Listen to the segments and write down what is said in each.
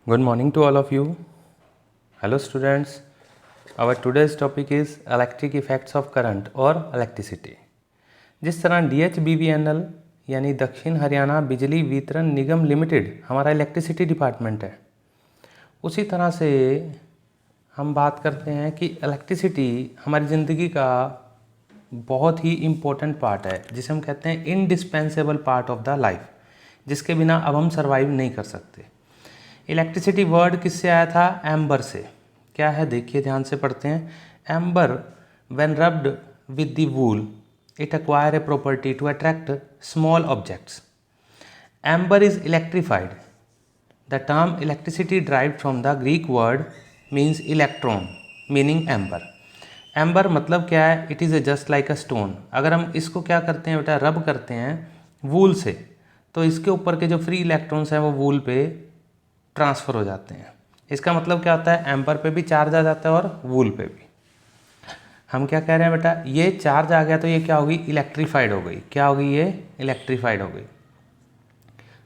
Good morning to all of you. Hello students. Our today's topic is electric effects of current और electricity. जिस तरह DHBBNL यानी दक्षिण हरियाणा बिजली वितरण निगम लिमिटेड हमारा इलेक्ट्रिसिटी डिपार्टमेंट है, उसी तरह से हम बात करते हैं कि इलेक्ट्रिसिटी हमारी ज़िंदगी का बहुत ही इम्पोर्टेंट पार्ट है, जिसे हम कहते हैं indispensable part of the life, जिसके बिना अब हम सर्वाइव नहीं कर सकते। इलेक्ट्रिसिटी वर्ड किससे आया था? एम्बर से। क्या है देखिए, ध्यान से पढ़ते हैं। Amber when rubbed with the wool it acquire a property to attract small objects. Amber is electrified. The term electricity derived from the Greek word means electron meaning amber. Amber मतलब क्या है? It is a just like a stone. अगर हम इसको क्या करते हैं बेटा, रब करते हैं वूल से, तो इसके ऊपर के जो फ्री इलेक्ट्रॉन्स हैं वो वूल पे ट्रांसफ़र हो जाते हैं। इसका मतलब क्या होता है? एम्पर पे भी चार्ज आ जाता है और वूल पे भी। हम क्या कह रहे हैं बेटा, ये चार्ज आ गया तो ये क्या होगी? इलेक्ट्रीफाइड हो गई। क्या होगी? ये इलेक्ट्रीफाइड हो गई।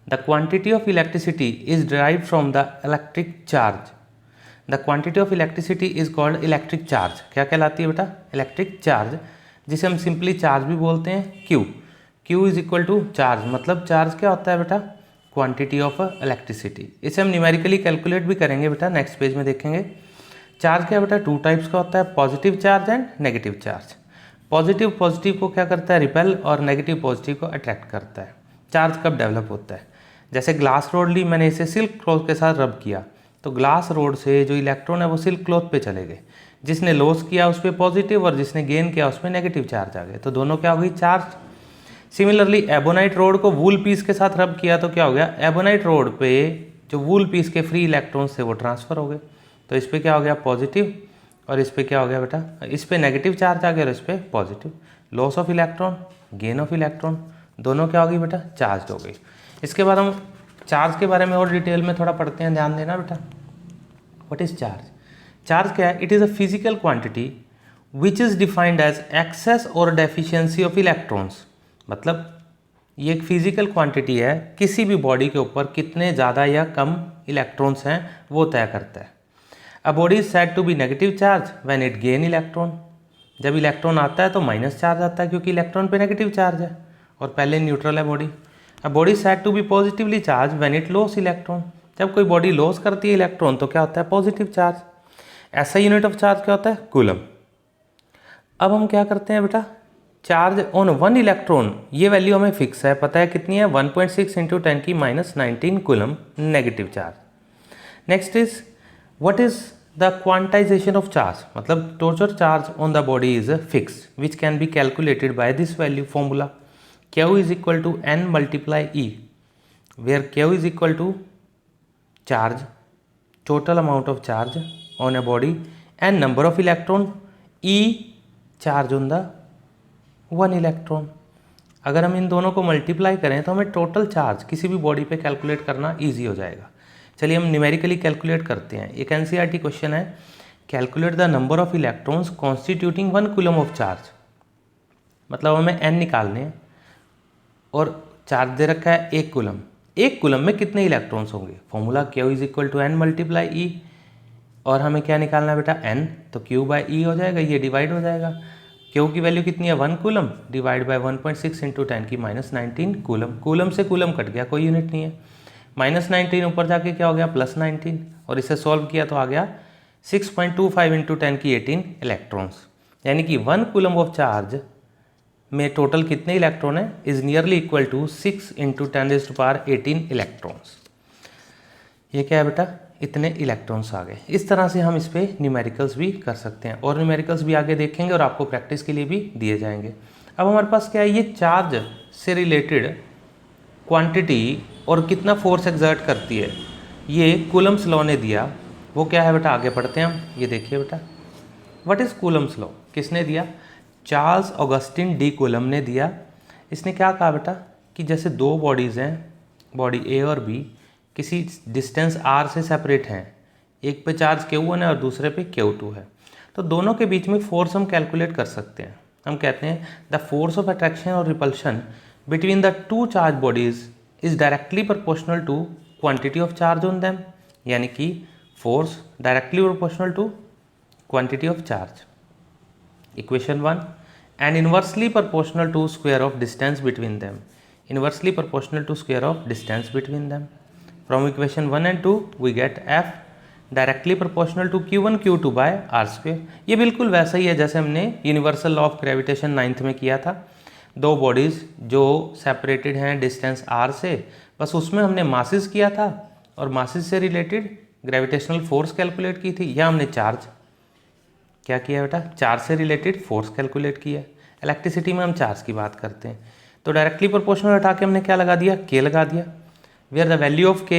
The quantity of electricity is derived from the electric charge. The quantity of electricity is called electric charge. क्या कहलाती है बेटा? इलेक्ट्रिक चार्ज, जिसे हम सिंपली चार्ज भी बोलते हैं। Q, Q is equal to charge. मतलब चार्ज क्या होता है बेटा? Quantity of electricity. इसे हम न्यूमेरिकली कैलकुलेट भी करेंगे बेटा, नेक्स्ट पेज में देखेंगे। चार्ज क्या बेटा? टू टाइप्स का होता है, positive charge and negative charge. Positive positive को क्या करता है? रिपेल, और नेगेटिव पॉजिटिव को अट्रैक्ट करता है। चार्ज कब डेवलप होता है? जैसे ग्लास रोड ली, मैंने इसे सिल्क क्लॉथ के साथ रब किया, तो ग्लास रोड से जो इलेक्ट्रॉन है वो सिल्क क्लॉथ पे चले गए। जिसने लॉस किया उस पर पॉजिटिव और जिसने गेन किया उस पर नेगेटिव चार्ज आ गए, तो दोनों क्या हो गई? चार्ज। सिमिलरली एबोनाइट रोड को वूल पीस के साथ रब किया तो क्या हो गया? एबोनाइट रोड पे जो वूल पीस के फ्री इलेक्ट्रॉन्स थे वो ट्रांसफ़र हो गए, तो इस पर क्या हो गया? पॉजिटिव, और इस पर क्या हो गया बेटा? इस पर नेगेटिव चार्ज आ गया और इस पर positive. Loss of electron, gain of electron, दोनों क्या हो गई बेटा? चार्ज हो गई। इसके बाद हम चार्ज के बारे में और डिटेल में थोड़ा पढ़ते हैं, ध्यान देना बेटा। What is charge? चार्ज क्या है? It is a physical quantity which is defined as excess और डेफिशिएंसी ऑफ इलेक्ट्रॉन्स। मतलब ये एक फिजिकल क्वांटिटी है, किसी भी बॉडी के ऊपर कितने ज़्यादा या कम इलेक्ट्रॉन्स हैं वो तय करता है। A body is said to be negative charge when it gain electron. जब इलेक्ट्रॉन आता है तो माइनस चार्ज आता है, क्योंकि इलेक्ट्रॉन पे नेगेटिव चार्ज है और पहले न्यूट्रल है body. A body is said to be positively charge when it loss electron. जब कोई बॉडी लॉस करती है इलेक्ट्रॉन तो क्या होता है? Positive charge. ऐसा यूनिट ऑफ चार्ज क्या होता है? कूलम। अब हम क्या करते हैं बेटा, चार्ज ऑन वन इलेक्ट्रॉन, ये वैल्यू हमें फिक्स है, पता है कितनी है? 1.6 इंटू 10 की -19 coulomb negative charge. Next is what is the quantization of charge. मतलब total charge on the body is fix which can be calculated by this value formula. Q is equal to N multiply E, where Q is equal to charge, total amount of charge on a body, N number of electron, E charge on the one electron. अगर हम इन दोनों को multiply करें तो हमें total charge किसी भी body पे कैलकुलेट करना इजी हो जाएगा। चलिए हम न्यूमेरिकली कैलकुलेट करते हैं। एक एनसीईआरटी क्वेश्चन है, calculate the number of electrons constituting 1 coulomb of charge. मतलब हमें n निकालने हैं और चार्ज दे रखा है 1 कूलम। 1 कूलम में कितने इलेक्ट्रॉन्स होंगे? Formula Q is equal to N multiply E, और हमें क्या निकालना है बेटा? N, तो Q बाई E हो जाएगा, ये डिवाइड हो जाएगा। Q की वैल्यू कितनी है? 1 कूलम डिवाइड बाय 1.6 इंटू 10 की -19 कूलम। कूलम से कूलम कट गया, कोई यूनिट नहीं है। -19 ऊपर जाके क्या हो गया? +19, और इसे सॉल्व किया तो आ गया 6.25 इंटू 10 की 18 इलेक्ट्रॉन्स। यानी कि 1 कूलम ऑफ चार्ज में टोटल कितने इलेक्ट्रॉन है? Is nearly equal to 6 into 10⁻18 electrons. ये क्या है बेटा? इतने इलेक्ट्रॉन्स आ गए। इस तरह से हम इस पर न्यूमेरिकल्स भी कर सकते हैं, और न्यूमेरिकल्स भी आगे देखेंगे और आपको प्रैक्टिस के लिए भी दिए जाएंगे। अब हमारे पास क्या है? ये चार्ज से रिलेटेड क्वांटिटी और कितना फोर्स एक्सर्ट करती है, ये कूलम्स लॉ ने दिया। वो क्या है बेटा? आगे पढ़ते हैं हम। ये देखिए बेटा, व्हाट इज़ कूलम्स लॉ? किसने दिया? चार्ल्स ऑगस्टिन डी कूलम ने दिया। इसने क्या कहा बेटा कि जैसे दो बॉडीज़ हैं, बॉडी ए और बी, किसी डिस्टेंस r से सेपरेट हैं, एक पे चार्ज Q1 है और दूसरे पे Q2 है, तो दोनों के बीच में फोर्स हम कैलकुलेट कर सकते हैं। हम कहते हैं द फोर्स ऑफ अट्रैक्शन और repulsion between the two charge bodies is directly proportional to quantity of charge on them. यानी कि force directly proportional to quantity of charge. Equation 1, and inversely proportional to square of distance between them, inversely proportional to square of distance between them. From equation 1 and 2 we get F directly proportional to Q1 Q2 by R square. ये बिल्कुल वैसा ही है जैसे हमने universal law of gravitation 9th में किया था। दो बॉडीज़ जो सेपरेटेड हैं डिस्टेंस r से, बस उसमें हमने मासेस किया था और मासेस से रिलेटेड ग्रेविटेशनल फोर्स कैलकुलेट की थी। या हमने चार्ज क्या किया बेटा, चार्ज से रिलेटेड फोर्स कैलकुलेट किया। इलेक्ट्रिसिटी में हम चार्ज की बात करते हैं, तो डायरेक्टली प्रोपोर्शनल हटा के हमने क्या लगा दिया, k लगा दिया। Where the value of k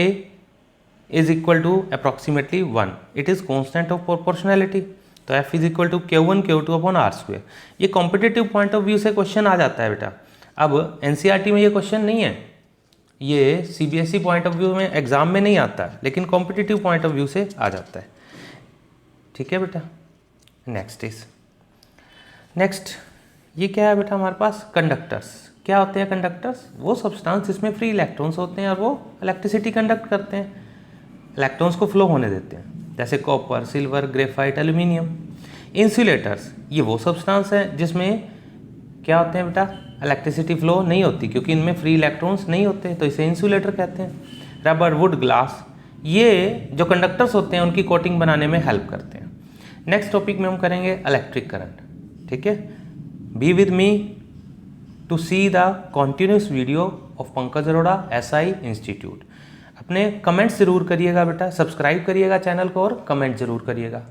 is equal to approximately 1, it is constant of proportionality. तो f is equal to Q1 Q2 upon R square. ये कॉम्पिटिटिव पॉइंट ऑफ व्यू से क्वेश्चन आ जाता है बेटा। अब एनसीईआरटी में ये क्वेश्चन नहीं है, ये सीबीएसई पॉइंट ऑफ व्यू में एग्जाम में नहीं आता है, लेकिन कॉम्पिटिटिव पॉइंट ऑफ व्यू से आ जाता है। ठीक है बेटा। नेक्स्ट ये क्या है बेटा हमारे पास, कंडक्टर्स। क्या होते हैं कंडक्टर्स, वो सब्सटेंस जिसमें फ्री इलेक्ट्रॉन्स होते हैं और वो इलेक्ट्रिसिटी कंडक्ट करते हैं, इलेक्ट्रॉन्स को फ्लो होने देते हैं, जैसे copper, silver, graphite, aluminium. Insulators, ये वो सब्सटेंस है जिसमें क्या होते हैं बेटा, इलेक्ट्रिसिटी फ्लो नहीं होती क्योंकि इनमें फ्री इलेक्ट्रॉन्स नहीं होते, तो इसे इंसुलेटर कहते हैं। रबर, वुड, ग्लास, ये जो कंडक्टर्स होते हैं उनकी कोटिंग बनाने में हेल्प करते हैं। नेक्स्ट टॉपिक में हम करेंगे इलेक्ट्रिक करंट। ठीक है, be with me to see the continuous video of Pankaj Arora SI institute. अपने कमेंट्स ज़रूर करिएगा बेटा, सब्सक्राइब करिएगा चैनल को और कमेंट ज़रूर करिएगा।